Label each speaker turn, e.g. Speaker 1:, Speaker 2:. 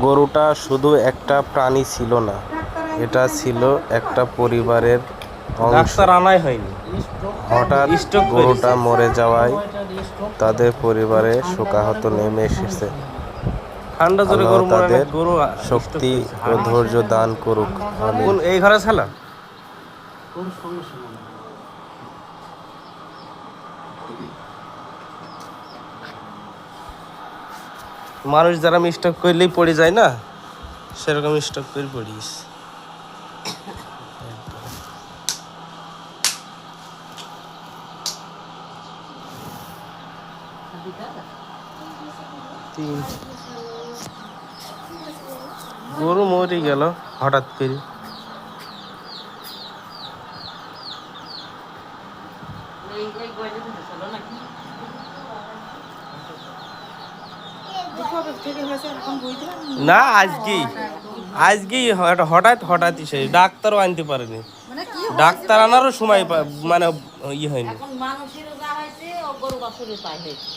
Speaker 1: গরুটা শুধু একটা প্রাণী ছিল না, এটা ছিল একটা পরিবারের অংশ।
Speaker 2: ডাক্তার আনাই হয়নি,
Speaker 1: হঠাৎ
Speaker 2: স্ট্রোক
Speaker 1: গরুটা মরে যাওয়ায় তাদের পরিবারে শোকাহত নেমে এসেছে।
Speaker 2: ঠান্ডা জোরে
Speaker 1: আল্লাহ
Speaker 2: গরু মরে না,
Speaker 1: তাদের
Speaker 2: গরু
Speaker 1: শক্তি ও ধৈর্য দান করুক, আমিন।
Speaker 2: কোন এই ঘরে ছিল? মানুষ যারা স্ট্রোক করলেই পড়ে যায় না, সেরকম স্ট্রোক করে পড়িস। গরু মরে গেল হঠাৎ করে। না আজকেই হঠাৎই সেই ডাক্তারও আনতে পারেনি, ডাক্তার আনারও সময় মানে ইয়ে হয়নি।
Speaker 3: এখন মানুষেরও যা হয়েছে ও গরু বাছুরের তাই হয়েছে।